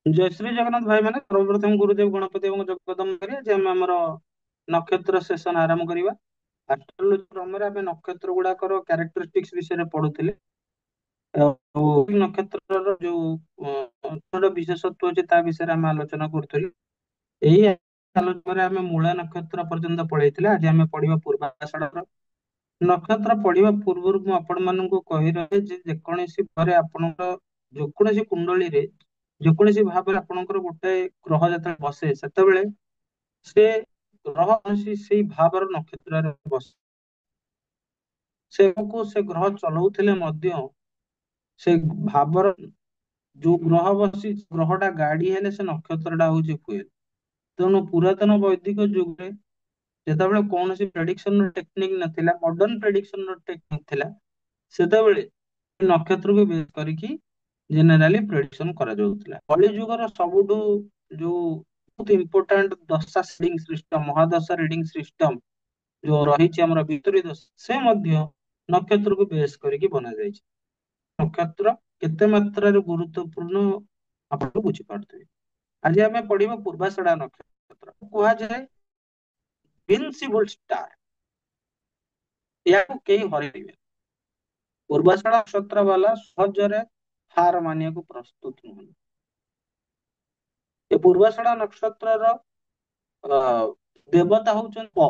जय श्री जगन्नाथ भाई मैंने सर्वप्रथम गुरुदेव गणपति एवं जगदम्बा जे आम आमर नक्षत्र सेशन आरंभ करवा। एस्ट्रोलोजी क्रमरे आम नक्षत्र गुड़ाकर क्यारेक्टरिस्टिक्स विषय पढ़ुଥିଲେ। नक्षत्र जो विशेषत्व अच्छे ता विषय आम आलोचना करूँ। यही आलोचना आम मूला नक्षत्र पर्यंत पढ़े। आज आम पढ़ा पूर्वाषाढ़ नक्षत्र पढ़ा पूर्व मुझे आपण मानक कही रहे जेकोसी घरे आपणकर जेकोसी कुंडली रे जेकोसी भाव में आपणकर गोटे ग्रह जो बसे से ग्रह से भावर नक्षत्र बसे से ग्रह चलाउଥିଲେ ମଧ୍ୟ से भावर जो ग्रह बसी ग्रहटा गाड़ी हेले से नक्षत्रटा हूँ फुएल। तेणु पुरातन वैदिक जुगे ଯେତେବେଳେ କୌଣସି ପ୍ରେଡିକ୍ସନ ଟେକ୍ନିକ ନଥିଲା ମଡର୍ନ ପ୍ରେଡିକ୍ସନ ଟେକ୍ନିକ ଥିଲା ସେତେବେଳେ ନକ୍ଷତ୍ରକୁ ବେଶ କରିକି ଜେନେରାଲି ପ୍ରେଡିକ୍ସନ କରାଯାଉଥିଲା। କଳି ଯୁଗର ସବୁଠୁ ଯୋଉ ବହୁତ ଇମ୍ପୋର୍ଟାଣ୍ଟ ଦଶା ସିଡିଂ ସିଷ୍ଟମ ମହାଦଶା ରିଡିଂ ସିଷ୍ଟମ ଯୋଉ ରହିଛି ଆମର ବିପରୀତ ସେ ମଧ୍ୟ ନକ୍ଷତ୍ରକୁ ବେଶ କରିକି ବନାଯାଇଛି। ନକ୍ଷତ୍ର କେତେ ମାତ୍ରାରେ ଗୁରୁତ୍ୱପୂର୍ଣ୍ଣ ଆପଣ ବୁଝିପାରୁଥିବେ। ଆଜି ଆମେ ପଢିବା ପୂର୍ବାଷାଢା ନକ୍ଷତ୍ର କୁହାଯାଏ ଇନଭିନ୍ସିବଲ ଷ୍ଟାର। ଏହାକୁ କେହି ହରେଇବେ। ପୂର୍ବାଷାଢା ନକ୍ଷତ୍ର ବାଲା ସହଜରେ ହାର ମାନିବାକୁ ପ୍ରସ୍ତୁତ ନୁହନ୍ତି। ଏ ପୂର୍ବାଷାଢା ନକ୍ଷତ୍ରର ଦେବତା ହଉଛନ୍ତି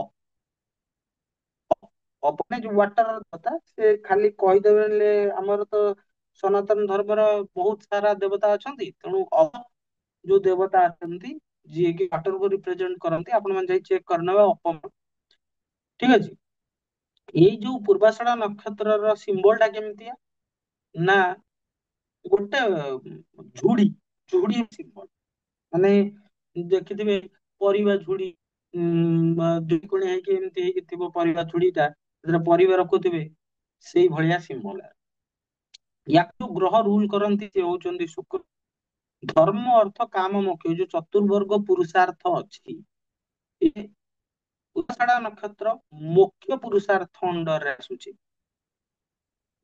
ଅପନେ ଯୋଉ ୱାଟର ଦେବତା ସେ ଖାଲି କହିଦେବେ ଆମର ତ ସନାତନ ଧର୍ମର ବହୁତ ସାରା ଦେବତା ଅଛନ୍ତି ତେଣୁ ଯୋଉ ଦେବତା ଅଛନ୍ତି ଯିଏ କି ୱାଟରକୁ ରିପ୍ରେଜେଣ୍ଟ କରନ୍ତି ଆପଣ ମାନେ ଯାଇ ଚେକ୍ କରିନେବେ ଅପମ। ଠିକ ଅଛି। ଏଇ ଯୋଉ ପୂର୍ବାଷାଢା ନକ୍ଷତ୍ରର ସିମ୍ବଲ ଟା କେମିତିଆ ନା ଗୋଟେ ଝୁଡି ଝୁଡି ସିମ୍ବଲ ମାନେ ଦେଖିଥିବେ ପରିବା ଝୁଡି ଦୁଇ କୋଣିଆ ହେଇକି ଏମିତି ହେଇକି ଥିବ ପରିବା ଝୁଡିଟା ସେଥିରେ ପରିବା ରଖୁଥିବେ ସେଇ ଭଳିଆ ସିମ୍ବଲ। ୟାକୁ ଗ୍ରହ ରୁଲ କରନ୍ତି ସେ ହଉଛନ୍ତି ଶୁକ୍ର। ଧର୍ମ ଅର୍ଥ କାମ ମୋକ୍ଷ ଯୋଉ ଚତୁର୍ବର୍ଗ ପୁରୁଷାର୍ଥ ଅଛି ଏ ପୂର୍ବାଷାଢା ନକ୍ଷତ୍ର ମୁଖ୍ୟ ପୁରୁଷାର୍ଥ ଅଣ୍ଡରରେ ଆସୁଛି।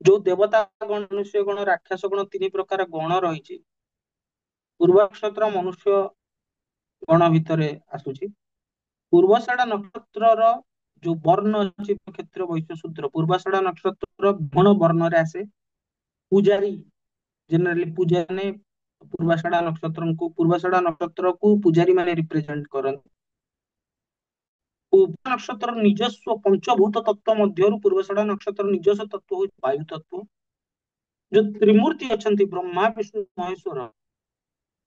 ଯୋଉ ଦେବତା ଗଣ ମନୁଷ୍ୟ ଗଣ ରାକ୍ଷସ ଗଣ ତିନି ପ୍ରକାର ଗଣ ରହିଛି ପୂର୍ବ ନକ୍ଷତ୍ର ମନୁଷ୍ୟ ଗଣ ଭିତରେ ଆସୁଛି। ପୂର୍ବାଷାଢା ନକ୍ଷତ୍ରର ଯୋଉ ବର୍ଣ୍ଣ ଅଛି କ୍ଷେତ୍ର ବୈଶ୍ୟ ଶୂଦ୍ର ପୂର୍ବାଷାଢା ନକ୍ଷତ୍ର ଭଣ ବର୍ଣ୍ଣରେ ଆସେ। ପୂଜାରୀ ଜେନେରାଲି ପୂଜା ମାନେ ପୂର୍ବାଷାଢା ନକ୍ଷତ୍ରକୁ ପୂଜାରୀ ମାନେ ରିପ୍ରେଜେଣ୍ଟ କରନ୍ତି। ପୂର୍ବ ନକ୍ଷତ୍ର ନିଜସ୍ୱ ପଞ୍ଚଭୂତ ତତ୍ଵ ମଧ୍ୟରୁ ପୂର୍ବାଷାଢା ନକ୍ଷତ୍ର ନିଜସ୍ୱ ତତ୍ଵ ହଉଛି ବାୟୁ ତତ୍ଵ। ଯୋଉ ତ୍ରିମୂର୍ତ୍ତି ଅଛନ୍ତି ବ୍ରହ୍ମା ବିଷ୍ଣୁ ମହେଶ୍ଵର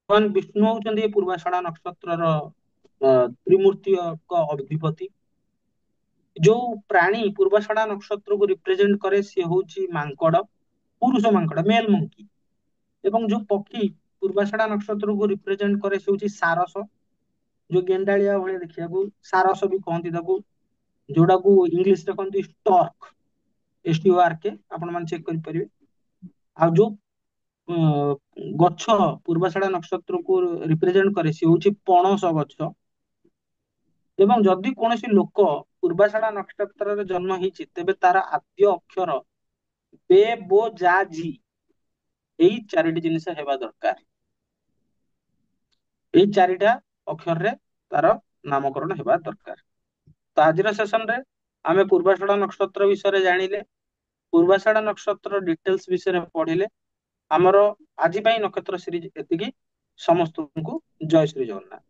ଭଗବାନ ବିଷ୍ଣୁ ହଉଛନ୍ତି ଏ ପୂର୍ବାଷାଢା ନକ୍ଷତ୍ରର ତ୍ରିମୂର୍ତ୍ତିଙ୍କ ଅଧିପତି। ଯୋଉ ପ୍ରାଣୀ ପୂର୍ବାଷାଢା ନକ୍ଷତ୍ରକୁ ରିପ୍ରେଜେଣ୍ଟ କରେ ସିଏ ହଉଛି ମାଙ୍କଡ ପୁରୁଷ ମାଙ୍କଡ ମେଲ ମଙ୍କି। ଏବଂ ଯୋଉ ପକ୍ଷୀ ପୂର୍ବାଷାଢା ନକ୍ଷତ୍ରକୁ ରିପ୍ରେଜେଣ୍ଟ କରେ ସେ ହଉଛି ସାରସ ଯୋଉ ଗେଣ୍ଡାଳିଆ ଭଳିଆ ଦେଖିବାକୁ ସାରସ ବି କହନ୍ତି ତାକୁ ଯୋଉଟାକୁ ଇଂଲିଶରେ କହନ୍ତି ଷ୍ଟର୍କ STORK ଆପଣ ମାନେ ଚେକ୍ କରିପାରିବେ। ଆଉ ଯୋଉ ଗଛ ପୂର୍ବାଷାଢା ନକ୍ଷତ୍ରକୁ ରିପ୍ରେଜେଣ୍ଟ କରେ ସେ ହଉଛି ପଣସ ଗଛ। ଏବଂ ଯଦି କୌଣସି ଲୋକ ପୂର୍ବାଷାଢା ନକ୍ଷତ୍ରରେ ଜନ୍ମ ହେଇଛି ତେବେ ତାର ଆଦ୍ୟ ଅକ୍ଷର ବେ ବୋ ଜା ଜି ଏଇ ଚାରିଟି ଜିନିଷ ହେବା ଦରକାର। ଏଇ ଚାରିଟା ଅକ୍ଷରରେ ତାର ନାମକରଣ ହେବା ଦରକାର। ତ ଆଜିର ସେସନରେ ଆମେ ପୂର୍ବାଷାଢା ନକ୍ଷତ୍ର ବିଷୟରେ ଜାଣିଲେ ପୂର୍ବାଷାଢା ନକ୍ଷତ୍ର ଡିଟେଲ୍ସ ବିଷୟରେ ପଢିଲେ। ଆମର ଆଜି ପାଇଁ ନକ୍ଷତ୍ର ସିରିଜ ଏତିକି। ସମସ୍ତଙ୍କୁ ଜୟ ଶ୍ରୀ ଜଗନ୍ନାଥ।